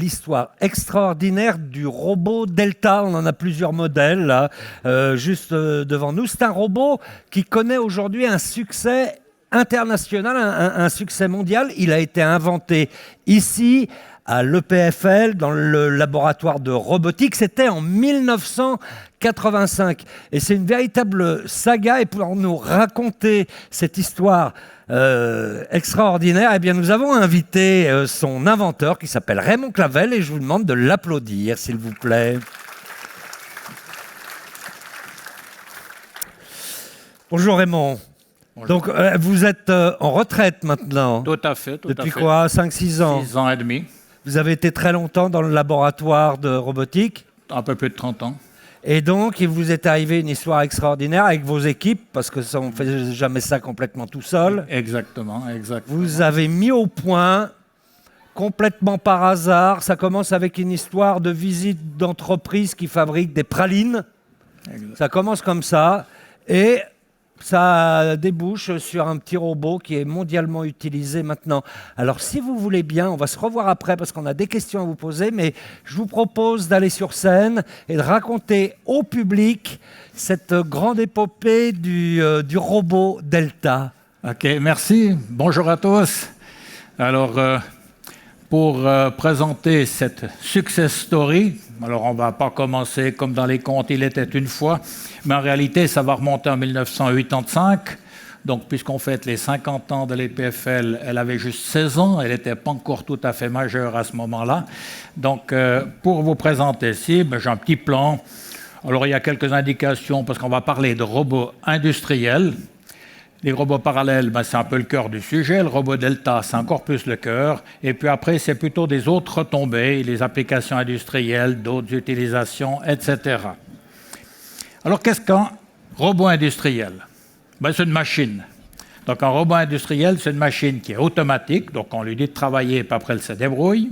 l'histoire extraordinaire du robot Delta. On en a plusieurs modèles là, juste devant nous. C'est un robot qui connaît aujourd'hui un succès international, un succès mondial. Il a été inventé ici, à l'EPFL, dans le laboratoire de robotique. C'était en 1985. Et c'est une véritable saga. Et pour nous raconter cette histoire extraordinaire, eh bien, nous avons invité son inventeur qui s'appelle Raymond Clavel. Et je vous demande de l'applaudir, s'il vous plaît. Bonjour Raymond. Bonjour. Donc, vous êtes en retraite maintenant. Tout à fait. Depuis quoi, 5-6 ans? 6 ans et demi. Vous avez été très longtemps dans le laboratoire de robotique. Un peu plus de 30 ans. Et donc, il vous est arrivé une histoire extraordinaire avec vos équipes, parce que ça, on ne fait jamais ça complètement tout seul. Exactement. Vous avez mis au point, complètement par hasard, ça commence avec une histoire de visite d'entreprise qui fabrique des pralines. Exact. Ça commence comme ça, et ça débouche sur un petit robot qui est mondialement utilisé maintenant. Alors, si vous voulez bien, on va se revoir après parce qu'on a des questions à vous poser, mais je vous propose d'aller sur scène et de raconter au public cette grande épopée du robot Delta. OK, merci. Bonjour à tous. Alors, pour présenter cette success story, alors on ne va pas commencer comme dans les contes, il était une fois, mais en réalité, ça va remonter en 1985. Donc, puisqu'on fête les 50 ans de l'EPFL, elle avait juste 16 ans, elle n'était pas encore tout à fait majeure à ce moment-là. Donc, pour vous présenter ici, j'ai un petit plan. Alors, il y a quelques indications, parce qu'on va parler de robots industriels. Les robots parallèles, c'est un peu le cœur du sujet. Le robot Delta, c'est encore plus le cœur. Et puis après, c'est plutôt des autres retombées, les applications industrielles, d'autres utilisations, etc. Alors, qu'est-ce qu'un robot industriel? C'est une machine. Donc, un robot industriel, c'est une machine qui est automatique. Donc, on lui dit de travailler, et puis après, elle se débrouille.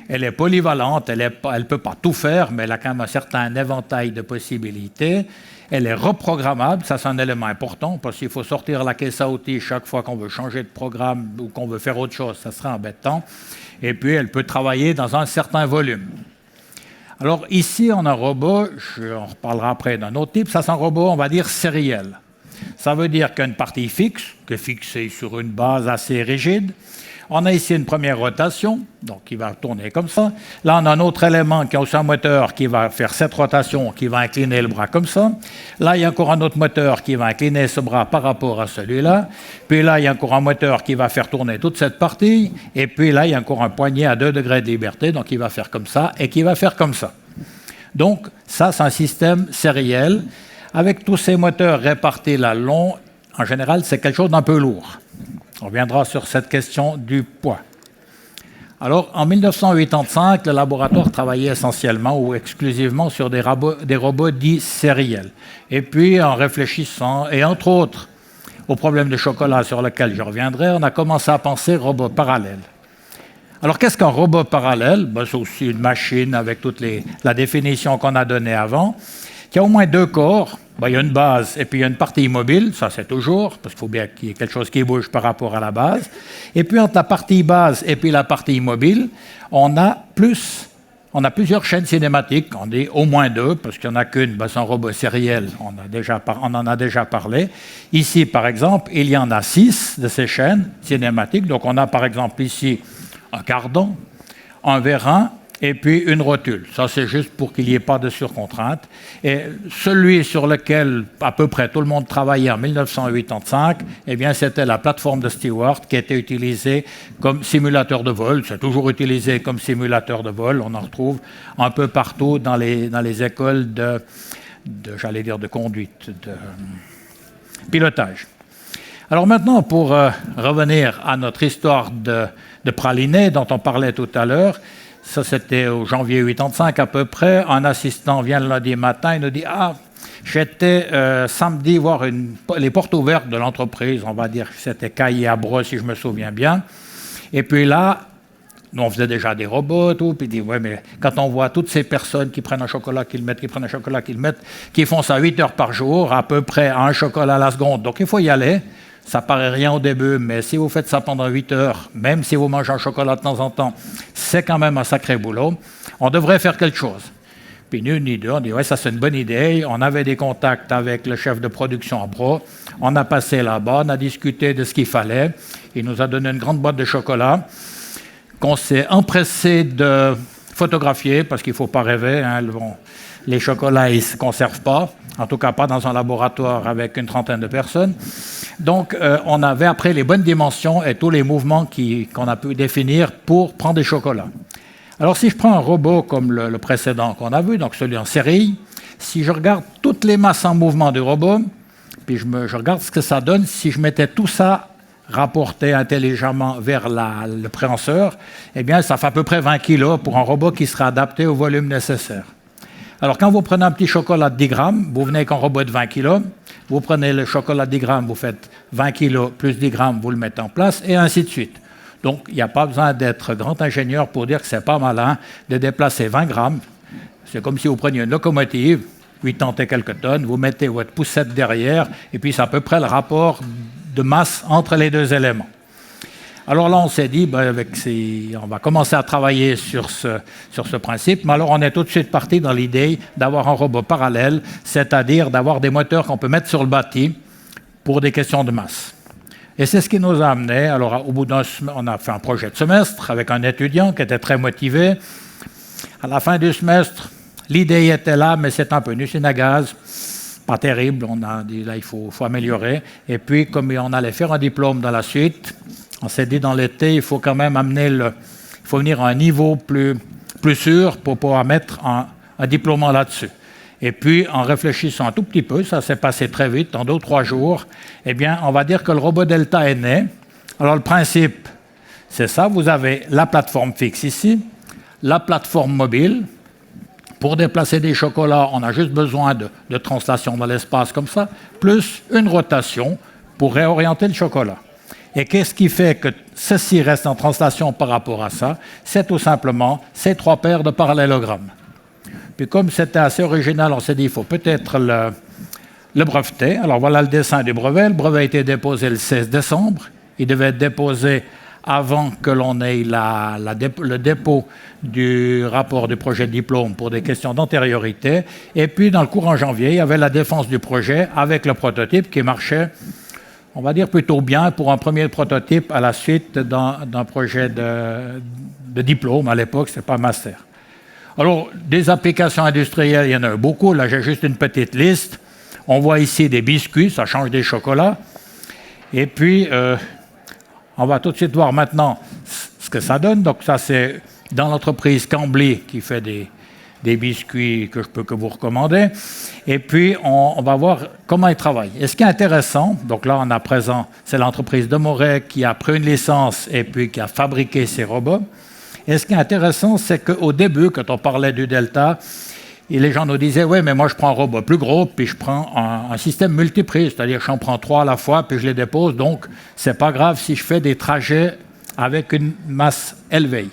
Elle est polyvalente, elle ne peut pas tout faire, mais elle a quand même un certain éventail de possibilités. Elle est reprogrammable, ça c'est un élément important, parce qu'il faut sortir la caisse à outils chaque fois qu'on veut changer de programme ou qu'on veut faire autre chose, ça serait embêtant. Et puis, elle peut travailler dans un certain volume. Alors ici, on a un robot, on reparlera après d'un autre type, ça c'est un robot, on va dire, sériel. Ça veut dire qu'il y a une partie fixe, qui est fixée sur une base assez rigide. On a ici une première rotation, donc qui va tourner comme ça. Là, on a un autre élément qui a aussi un moteur qui va faire cette rotation, qui va incliner le bras comme ça. Là, il y a encore un autre moteur qui va incliner ce bras par rapport à celui-là. Puis là, il y a encore un moteur qui va faire tourner toute cette partie. Et puis là, il y a encore un poignet à 2 degrés de liberté, donc il va faire comme ça et qui va faire comme ça. Donc, ça, c'est un système sériel. Avec tous ces moteurs répartis là long, en général, c'est quelque chose d'un peu lourd. On reviendra sur cette question du poids. Alors, en 1985, le laboratoire travaillait essentiellement ou exclusivement sur des robots dits sériels. Et puis, en réfléchissant, et entre autres, au problème de chocolat sur lequel je reviendrai, on a commencé à penser robot parallèle. Alors, qu'est-ce qu'un robot parallèle? C'est aussi une machine avec toute la définition qu'on a donnée avant, qui a au moins 2 corps. Il y a une base et puis il y a une partie mobile, ça c'est toujours, parce qu'il faut bien qu'il y ait quelque chose qui bouge par rapport à la base. Et puis entre la partie base et puis la partie mobile, on a plusieurs chaînes cinématiques, on dit au moins 2, parce qu'il n'y en a qu'une, c'est un robot sériel, on en a déjà parlé. Ici, par exemple, il y en a 6 de ces chaînes cinématiques, donc on a par exemple ici un cardan, un vérin, et puis une rotule. Ça, c'est juste pour qu'il n'y ait pas de surcontrainte. Et celui sur lequel à peu près tout le monde travaillait en 1985, eh bien, c'était la plateforme de Stewart qui était utilisée comme simulateur de vol. C'est toujours utilisé comme simulateur de vol. On en retrouve un peu partout dans les écoles de conduite, de pilotage. Alors maintenant, pour revenir à notre histoire de praliné dont on parlait tout à l'heure, ça, c'était au janvier 85 à peu près. Un assistant vient le lundi matin et nous dit « Ah, j'étais samedi voir les portes ouvertes de l'entreprise. » On va dire que c'était Caillé à Breux, si je me souviens bien. Et puis là, nous, on faisait déjà des robots, tout. Puis il dit « Ouais, mais quand on voit toutes ces personnes qui prennent un chocolat, qui le mettent, qui prennent un chocolat, qui le mettent, qui font ça 8 heures par jour, à peu près à un chocolat à la seconde. Donc, il faut y aller. » Ça paraît rien au début, mais si vous faites ça pendant 8 heures, même si vous mangez un chocolat de temps en temps, c'est quand même un sacré boulot. On devrait faire quelque chose. Puis nous, ni deux, on dit, ouais, ça c'est une bonne idée. On avait des contacts avec le chef de production à Bro. On a passé là-bas, on a discuté de ce qu'il fallait. Il nous a donné une grande boîte de chocolat qu'on s'est empressé de photographier, parce qu'il ne faut pas rêver, hein, les chocolats, ils ne se conservent pas, en tout cas pas dans un laboratoire avec une trentaine de personnes. Donc, on avait après les bonnes dimensions et tous les mouvements qu'on a pu définir pour prendre des chocolats. Alors, si je prends un robot comme le précédent qu'on a vu, donc celui en série, si je regarde toutes les masses en mouvement du robot, puis je regarde ce que ça donne si je mettais tout ça rapporté intelligemment vers le préhenseur, eh bien, ça fait à peu près 20 kg pour un robot qui sera adapté au volume nécessaire. Alors, quand vous prenez un petit chocolat de 10 grammes, vous venez avec un robot de 20 kg, vous prenez le chocolat de 10 grammes, vous faites 20 kg plus 10 grammes, vous le mettez en place, et ainsi de suite. Donc, il n'y a pas besoin d'être grand ingénieur pour dire que ce n'est pas malin de déplacer 20 grammes. C'est comme si vous preniez une locomotive, 80 et quelques tonnes, vous mettez votre poussette derrière, et puis c'est à peu près le rapport de masse entre les deux éléments. Alors là, on s'est dit, on va commencer à travailler sur ce principe, mais alors on est tout de suite parti dans l'idée d'avoir un robot parallèle, c'est-à-dire d'avoir des moteurs qu'on peut mettre sur le bâti pour des questions de masse. Et c'est ce qui nous a amené, alors au bout on a fait un projet de semestre avec un étudiant qui était très motivé. À la fin du semestre, l'idée était là, mais c'est un peu une usine à gaz. Pas terrible, on a dit là il faut améliorer. Et puis comme on allait faire un diplôme dans la suite, on s'est dit dans l'été il faut quand même il faut venir à un niveau plus sûr pour pouvoir mettre un diplôme là-dessus. Et puis en réfléchissant un tout petit peu, ça s'est passé très vite, en 2 ou 3 jours, eh bien on va dire que le robot Delta est né. Alors le principe, c'est ça, vous avez la plateforme fixe ici, la plateforme mobile. Pour déplacer des chocolats, on a juste besoin de translation dans l'espace comme ça, plus une rotation pour réorienter le chocolat. Et qu'est-ce qui fait que ceci reste en translation par rapport à ça? C'est tout simplement ces 3 paires de parallélogrammes. Puis comme c'était assez original, on s'est dit il faut peut-être le breveter. Alors voilà le dessin du brevet. Le brevet a été déposé le 16 décembre. Il devait être déposé avant que l'on ait le dépôt du rapport du projet de diplôme pour des questions d'antériorité. Et puis, dans le courant janvier, il y avait la défense du projet avec le prototype qui marchait, on va dire, plutôt bien pour un premier prototype à la suite d'un projet de diplôme. À l'époque, ce n'était pas master. Alors, des applications industrielles, il y en a beaucoup. Là, j'ai juste une petite liste. On voit ici des biscuits, ça change des chocolats. Et puis, on va tout de suite voir maintenant ce que ça donne. Donc ça, c'est dans l'entreprise Cambly qui fait des biscuits que je peux que vous recommander. Et puis, on va voir comment ils travaillent. Et ce qui est intéressant, donc là, on a présent, c'est l'entreprise de Moret qui a pris une licence et puis qui a fabriqué ces robots. Et ce qui est intéressant, c'est qu'au début, quand on parlait du Delta, et les gens nous disaient, oui, mais moi, je prends un robot plus gros, puis je prends un système multiprise, c'est-à-dire que j'en prends 3 à la fois, puis je les dépose. Donc, c'est pas grave si je fais des trajets avec une masse élevée.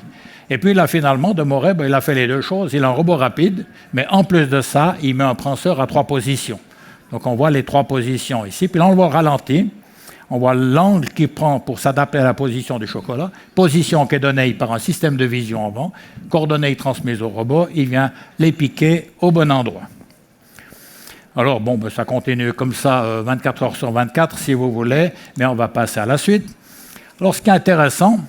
Et puis là, finalement, de Moret, il a fait les 2 choses. Il a un robot rapide, mais en plus de ça, il met un presseur à 3 positions. Donc, on voit les 3 positions ici. Puis là, on le voit au ralenti. On voit l'angle qu'il prend pour s'adapter à la position du chocolat, position qui est donnée par un système de vision avant, coordonnées transmises au robot, il vient les piquer au bon endroit. Alors bon, ça continue comme ça 24 heures sur 24 si vous voulez, mais on va passer à la suite. Alors ce qui est intéressant,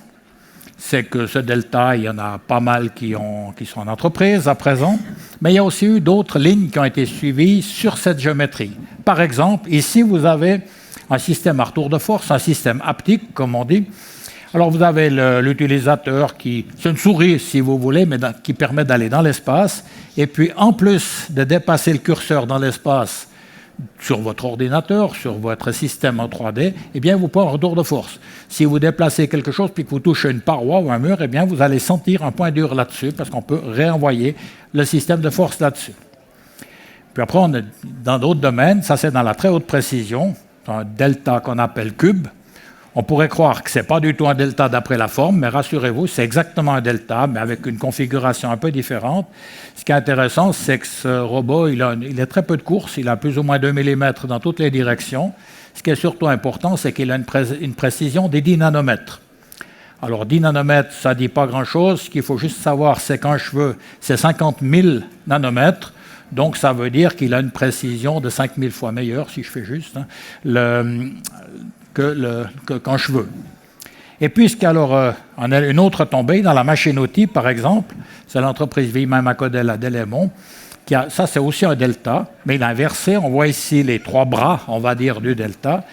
c'est que ce Delta, il y en a pas mal qui sont en entreprise à présent, mais il y a aussi eu d'autres lignes qui ont été suivies sur cette géométrie. Par exemple, ici vous avez un système à retour de force, un système haptique, comme on dit. Alors vous avez l'utilisateur c'est une souris si vous voulez, mais qui permet d'aller dans l'espace. Et puis en plus de dépasser le curseur dans l'espace sur votre ordinateur, sur votre système en 3D, eh bien vous pouvez un retour de force. Si vous déplacez quelque chose puis que vous touchez une paroi ou un mur, eh bien vous allez sentir un point dur là-dessus parce qu'on peut réenvoyer le système de force là-dessus. Puis après, on est dans d'autres domaines, ça c'est dans la très haute précision, un delta qu'on appelle cube. On pourrait croire que ce n'est pas du tout un delta d'après la forme, mais rassurez-vous, c'est exactement un delta, mais avec une configuration un peu différente. Ce qui est intéressant, c'est que ce robot, il a très peu de course, il a plus ou moins 2 mm dans toutes les directions, Ce qui est surtout important, c'est qu'il a une précision des 10 nanomètres. Alors 10 nanomètres, ça ne dit pas grand-chose. Ce qu'il faut juste savoir, c'est qu'un cheveu, c'est 50 000 nanomètres. Donc ça veut dire qu'il a une précision de 5000 fois meilleure, si je fais juste, qu'un cheveu. Et puisqu'alors, on a une autre tombée, dans la machine-outil, par exemple, c'est l'entreprise Vimain-Macodel à Delémont, ça c'est aussi un delta, mais il est inversé. On voit ici les 3 bras, on va dire, du delta.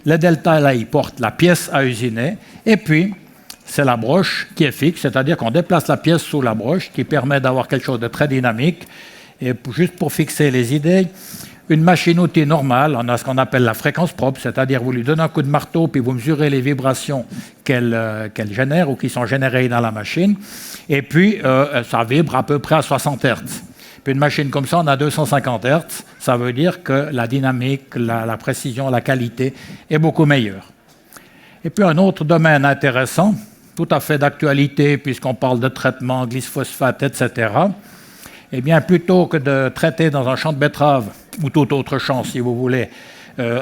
Le delta, là, il porte la pièce à usiner, et puis c'est la broche qui est fixe, c'est-à-dire qu'on déplace la pièce sous la broche, qui permet d'avoir quelque chose de très dynamique. Et juste pour fixer les idées, une machine-outil normale, on a ce qu'on appelle la fréquence propre, c'est-à-dire vous lui donnez un coup de marteau, puis vous mesurez les vibrations qu'elle génère ou qui sont générées dans la machine, et puis ça vibre à peu près à 60 Hz. Puis une machine comme ça, on a 250 Hz, ça veut dire que la dynamique, la précision, la qualité est beaucoup meilleure. Et puis un autre domaine intéressant, tout à fait d'actualité, puisqu'on parle de traitement, glyphosate, etc., eh bien, plutôt que de traiter dans un champ de betterave, ou tout autre champ, si vous voulez,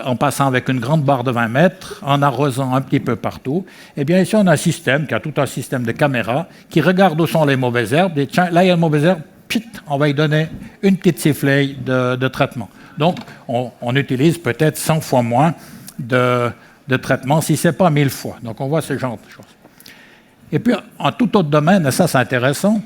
en passant avec une grande barre de 20 mètres, en arrosant un petit peu partout, eh bien, ici, on a un système, qui a tout un système de caméras, qui regarde où sont les mauvaises herbes, et tiens, là, il y a une mauvaise herbe, pit, on va y donner une petite sifflée de traitement. Donc, on utilise peut-être 100 fois moins de traitement, si ce n'est pas 1000 fois. Donc, on voit ce genre de choses. Et puis, en tout autre domaine, et ça, c'est intéressant,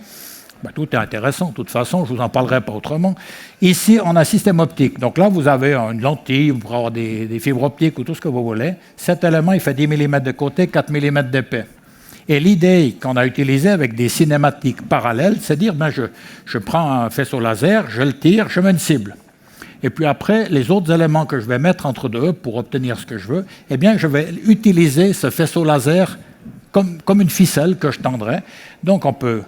tout est intéressant, de toute façon, je ne vous en parlerai pas autrement. Ici, on a un système optique. Donc là, vous avez une lentille, vous pouvez avoir des fibres optiques ou tout ce que vous voulez. Cet élément, il fait 10 mm de côté, 4 mm d'épais. Et l'idée qu'on a utilisée avec des cinématiques parallèles, c'est de dire, je prends un faisceau laser, je le tire, je mets une cible. Et puis après, les autres éléments que je vais mettre entre deux pour obtenir ce que je veux, eh bien, je vais utiliser ce faisceau laser comme une ficelle que je tendrai. Donc, on peut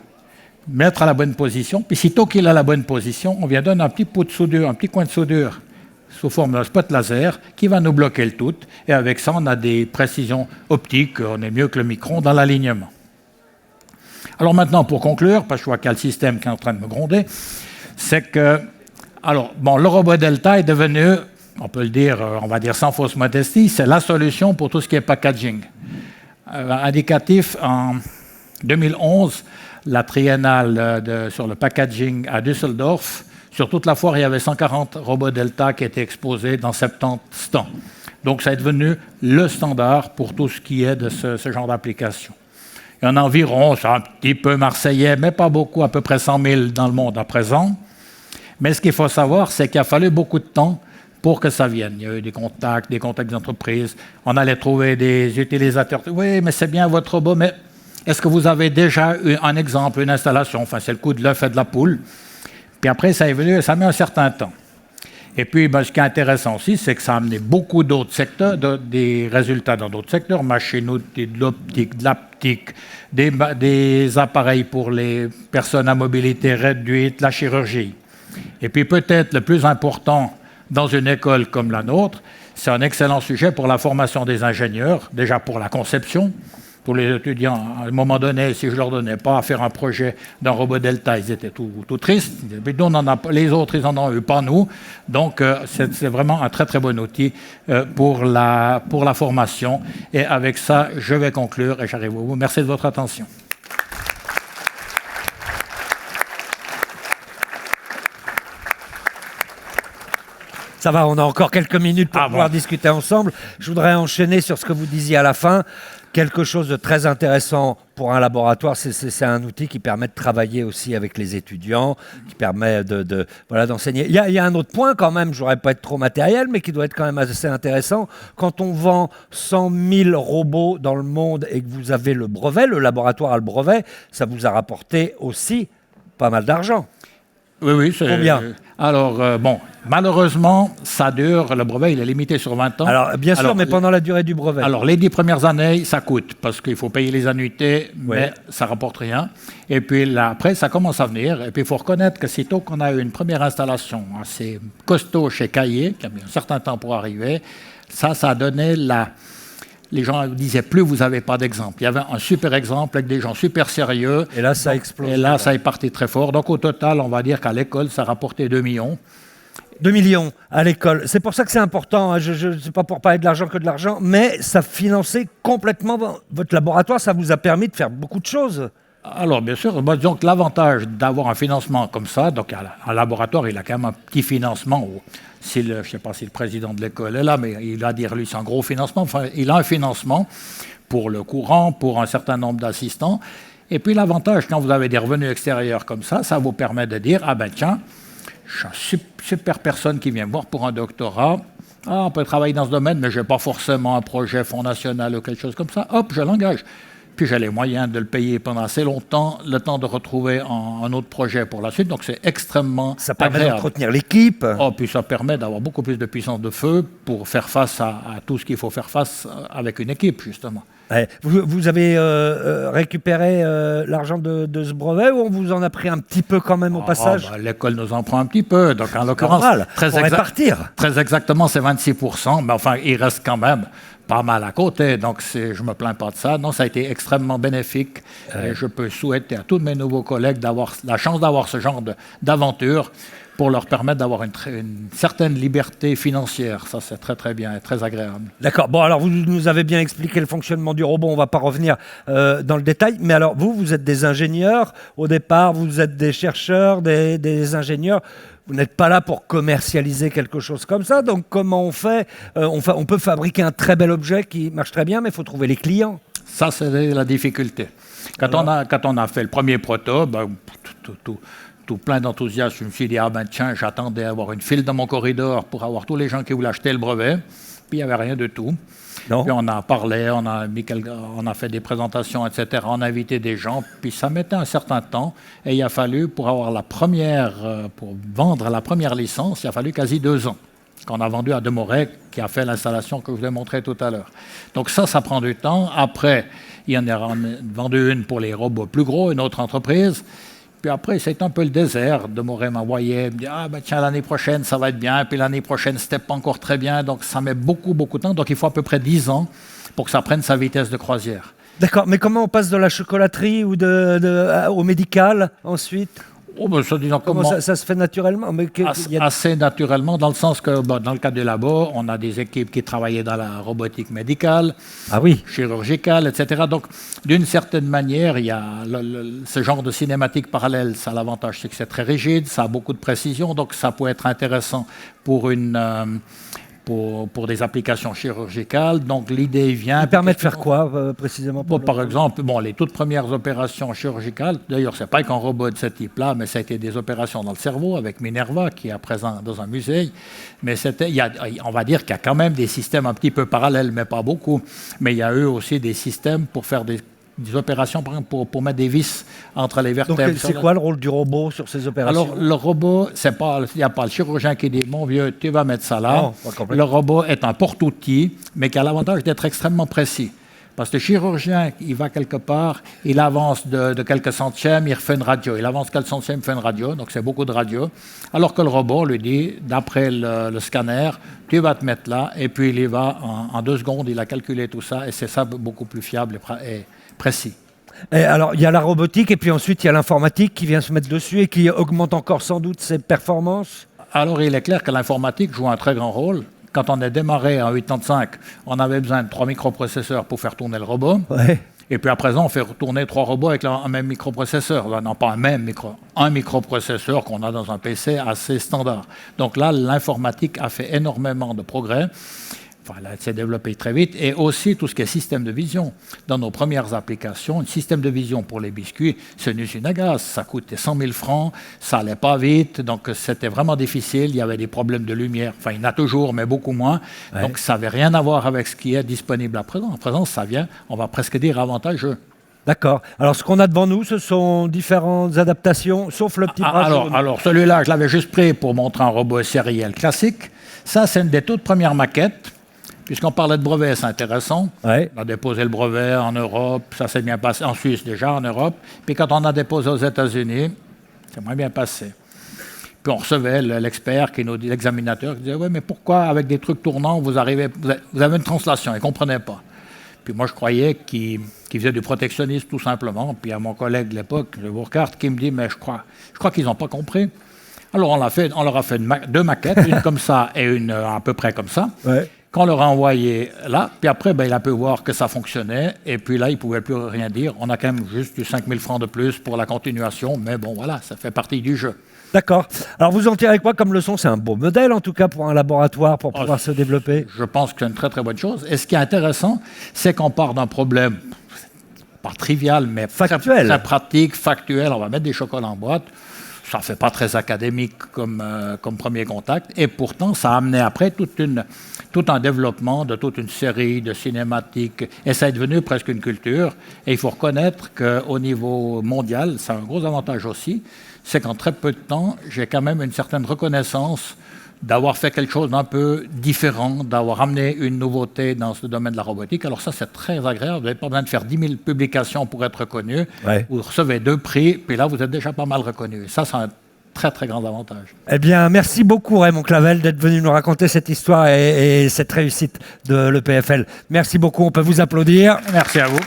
mettre à la bonne position, puis sitôt qu'il a la bonne position, on vient donner un petit pot de soudure, un petit coin de soudure sous forme d'un spot laser qui va nous bloquer le tout. Et avec ça, on a des précisions optiques, on est mieux que le micron dans l'alignement. Alors maintenant, pour conclure, parce que je vois qu'il y a le système qui est en train de me gronder, c'est que, le robot Delta est devenu, on peut le dire, on va dire sans fausse modestie, c'est la solution pour tout ce qui est packaging. Indicatif, en 2011, la triennale sur le packaging à Düsseldorf, sur toute la foire, il y avait 140 robots Delta qui étaient exposés dans 70 stands. Donc, ça est devenu le standard pour tout ce qui est de ce genre d'application. Il y en a environ, c'est un petit peu marseillais, mais pas beaucoup, à peu près 100 000 dans le monde à présent. Mais ce qu'il faut savoir, c'est qu'il a fallu beaucoup de temps pour que ça vienne. Il y a eu des contacts d'entreprises. On allait trouver des utilisateurs. Oui, mais c'est bien votre robot, mais est-ce que vous avez déjà eu un exemple, une installation? Enfin, c'est le coup de l'œuf et de la poule. Puis après, ça évolue et ça met un certain temps. Et puis, ce qui est intéressant aussi, c'est que ça a amené beaucoup d'autres secteurs, des résultats dans d'autres secteurs, machine-outil, de l'optique, de l'aptique, des appareils pour les personnes à mobilité réduite, la chirurgie. Et puis peut-être le plus important dans une école comme la nôtre, c'est un excellent sujet pour la formation des ingénieurs, déjà pour la conception. Pour les étudiants, à un moment donné, si je ne leur donnais pas à faire un projet d'un robot Delta, ils étaient tout tristes. Les autres, ils en ont eu, pas nous. Donc, c'est vraiment un très, très bon outil pour la formation. Et avec ça, je vais conclure et j'arrive au bout. Merci de votre attention. Ça va, on a encore quelques minutes pour pouvoir discuter ensemble. Je voudrais enchaîner sur ce que vous disiez à la fin. Quelque chose de très intéressant pour un laboratoire, c'est un outil qui permet de travailler aussi avec les étudiants, qui permet d'enseigner. Il y a un autre point quand même, je ne voudrais pas être trop matériel, mais qui doit être quand même assez intéressant. Quand on vend 100 000 robots dans le monde et que vous avez le brevet, le laboratoire a le brevet, ça vous a rapporté aussi pas mal d'argent. Oui, c'est... Combien ? Alors, malheureusement, ça dure, le brevet, il est limité sur 20 ans. Alors, bien sûr, mais pendant la durée du brevet. Alors, les 10 premières années, ça coûte, parce qu'il faut payer les annuités, mais ça ne rapporte rien. Et puis là, après, ça commence à venir. Et puis, il faut reconnaître que sitôt qu'on a eu une première installation assez costaud chez Caillé, qui a mis un certain temps pour arriver, ça a donné Les gens disaient plus, vous n'avez pas d'exemple. Il y avait un super exemple avec des gens super sérieux. Et là, ça explose. Et là, ça est parti très fort. Donc, au total, on va dire qu'à l'école, ça rapportait 2 millions. 2 millions à l'école. C'est pour ça que c'est important. Hein. Je ne sais pas pour parler de l'argent que de l'argent, mais ça finançait complètement votre laboratoire. Ça vous a permis de faire beaucoup de choses. Alors, bien sûr, moi, disons que l'avantage d'avoir un financement comme ça, donc un laboratoire, il a quand même un petit financement. Je ne sais pas si le président de l'école est là, mais il va dire, lui, c'est un gros financement. Enfin, il a un financement pour le courant, pour un certain nombre d'assistants. Et puis l'avantage, quand vous avez des revenus extérieurs comme ça vous permet de dire, ah ben tiens, je suis une super personne qui vient me voir pour un doctorat. Ah, on peut travailler dans ce domaine, mais je n'ai pas forcément un projet Fonds national ou quelque chose comme ça. Hop, je l'engage. Puis j'ai les moyens de le payer pendant assez longtemps, le temps de retrouver un autre projet pour la suite. Donc c'est extrêmement Ça permet agréable. d'entretenir l'équipe. Oh, puis ça permet d'avoir beaucoup plus de puissance de feu pour faire face à tout ce qu'il faut faire face avec une équipe, justement. Ouais. Vous avez récupéré l'argent de ce brevet ou on vous en a pris un petit peu quand même au passage? L'école nous en prend un petit peu. Donc en l'occurrence, très exactement, c'est 26%. Mais enfin, il reste quand même pas mal à côté, donc je ne me plains pas de ça. Non, ça a été extrêmement bénéfique. Et je peux souhaiter à tous mes nouveaux collègues d'avoir la chance d'avoir ce genre d'aventure pour leur permettre d'avoir une certaine liberté financière. Ça, c'est très, très bien et très agréable. D'accord. Bon, alors, vous nous avez bien expliqué le fonctionnement du robot. On ne va pas revenir dans le détail. Mais alors, vous êtes des ingénieurs. Au départ, vous êtes des chercheurs, des ingénieurs. Vous n'êtes pas là pour commercialiser quelque chose comme ça. Donc, comment on fait, on peut fabriquer un très bel objet qui marche très bien, mais il faut trouver les clients. Ça, c'est la difficulté. Quand on a fait le premier proto, tout plein d'enthousiasme, je me suis dit, ah ben tiens, j'attendais à avoir une file dans mon corridor pour avoir tous les gens qui voulaient acheter le brevet. Puis il n'y avait rien de tout. Non. Puis on a parlé, on a fait des présentations, etc. On a invité des gens. Puis ça mettait un certain temps. Et il a fallu, pour vendre la première licence, il a fallu quasi 2 ans. Qu'on a vendu à Demoret, qui a fait l'installation que je vous ai montrée tout à l'heure. Donc ça prend du temps. Après, il y en a vendu une pour les robots plus gros, une autre entreprise. Puis après, c'est un peu le désert. Demoret m'envoyait, me dit, ah ben tiens, l'année prochaine, ça va être bien. Puis l'année prochaine, c'était pas encore très bien. Donc ça met beaucoup, beaucoup de temps. Donc il faut à peu près 10 ans pour que ça prenne sa vitesse de croisière. D'accord, mais comment on passe de la chocolaterie ou au médical ensuite? Oh ben ça se fait naturellement? Assez naturellement, dans le sens que, dans le cadre du labo, on a des équipes qui travaillaient dans la robotique médicale, chirurgicale, etc. Donc, d'une certaine manière, il y a ce genre de cinématique parallèle. Ça a l'avantage, c'est que c'est très rigide, ça a beaucoup de précision, donc ça peut être intéressant pour des applications chirurgicales. Donc l'idée vient... Ça permet de faire quoi précisément? Par exemple, les toutes premières opérations chirurgicales, d'ailleurs, ce n'est pas qu'un robot de ce type-là, mais ça a été des opérations dans le cerveau avec Minerva, qui est à présent dans un musée. Mais on va dire qu'il y a quand même des systèmes un petit peu parallèles, mais pas beaucoup. Mais il y a eux aussi des systèmes pour faire des opérations, par exemple, pour mettre des vis entre les vertèbres. Donc, c'est quoi le rôle du robot sur ces opérations? Alors, le robot, il n'y a pas le chirurgien qui dit « Mon vieux, tu vas mettre ça là ». Le robot est un porte-outil, mais qui a l'avantage d'être extrêmement précis. Parce que le chirurgien, il va quelque part, il avance de quelques centièmes, il refait une radio. Il avance quelques centièmes, il fait une radio, donc c'est beaucoup de radio. Alors que le robot lui dit, d'après le scanner, tu vas te mettre là, et puis il y va en 2 secondes, il a calculé tout ça, et c'est ça beaucoup plus fiable et précis. Et alors, il y a la robotique et puis ensuite, il y a l'informatique qui vient se mettre dessus et qui augmente encore sans doute ses performances. Alors, il est clair que l'informatique joue un très grand rôle. Quand on a démarré en 85, on avait besoin de 3 microprocesseurs pour faire tourner le robot. Ouais. Et puis à présent, on fait tourner 3 robots avec un même microprocesseur. Non, pas un microprocesseur qu'on a dans un PC assez standard. Donc là, l'informatique a fait énormément de progrès. Voilà, elle s'est développée très vite. Et aussi tout ce qui est système de vision. Dans nos premières applications, un système de vision pour les biscuits, c'est une usine à gaz. Ça coûtait 100 000 francs, ça n'allait pas vite, donc c'était vraiment difficile. Il y avait des problèmes de lumière. Enfin, il y en a toujours, mais beaucoup moins. Ouais. Donc ça n'avait rien à voir avec ce qui est disponible à présent. À présent, ça vient, on va presque dire, avantageux. D'accord. Alors, ce qu'on a devant nous, ce sont différentes adaptations, sauf le petit bras jaune. Alors, celui-là, je l'avais juste pris pour montrer un robot sériel classique. Ça, c'est une des toutes premières maquettes. Puisqu'on parlait de brevet, c'est intéressant. Ouais. On a déposé le brevet en Europe, ça s'est bien passé, en Suisse déjà, en Europe. Puis quand on a déposé aux États-Unis, c'est moins bien passé. Puis on recevait l'expert, l'examinateur, qui disait « Oui, mais pourquoi avec des trucs tournants, vous avez une translation ?» Il ne comprenait pas. Puis moi, je croyais qu'il faisait du protectionnisme tout simplement. Puis à mon collègue de l'époque, le Burkhardt, qui me dit « Mais je crois qu'ils n'ont pas compris. » Alors on leur a fait deux maquettes, une comme ça et une à peu près comme ça. Ouais. Qu'on leur a envoyé là, puis après, il a pu voir que ça fonctionnait, et puis là, il ne pouvait plus rien dire. On a quand même juste eu 5 000 francs de plus pour la continuation, mais bon, voilà, ça fait partie du jeu. D'accord. Alors vous en tirez quoi comme leçon? C'est un beau modèle en tout cas pour un laboratoire, pour pouvoir se développer. Je pense que c'est une très très bonne chose. Et ce qui est intéressant, c'est qu'on part d'un problème, pas trivial, mais factuel. Très pratique, factuel. On va mettre des chocolats en boîte. Ça ne fait pas très académique comme premier contact. Et pourtant, ça a amené après tout un développement de toute une série de cinématiques. Et ça est devenu presque une culture. Et il faut reconnaître qu'au niveau mondial, ça a un gros avantage aussi, c'est qu'en très peu de temps, j'ai quand même une certaine reconnaissance d'avoir fait quelque chose d'un peu différent, d'avoir amené une nouveauté dans ce domaine de la robotique. Alors ça, c'est très agréable. Vous n'avez pas besoin de faire 10 000 publications pour être reconnu. Ouais. Vous recevez 2 prix, puis là, vous êtes déjà pas mal reconnu. Et ça, c'est un très, très grand avantage. Eh bien, merci beaucoup Raymond Clavel d'être venu nous raconter cette histoire et cette réussite de l'EPFL. Merci beaucoup, on peut vous applaudir. Merci à vous.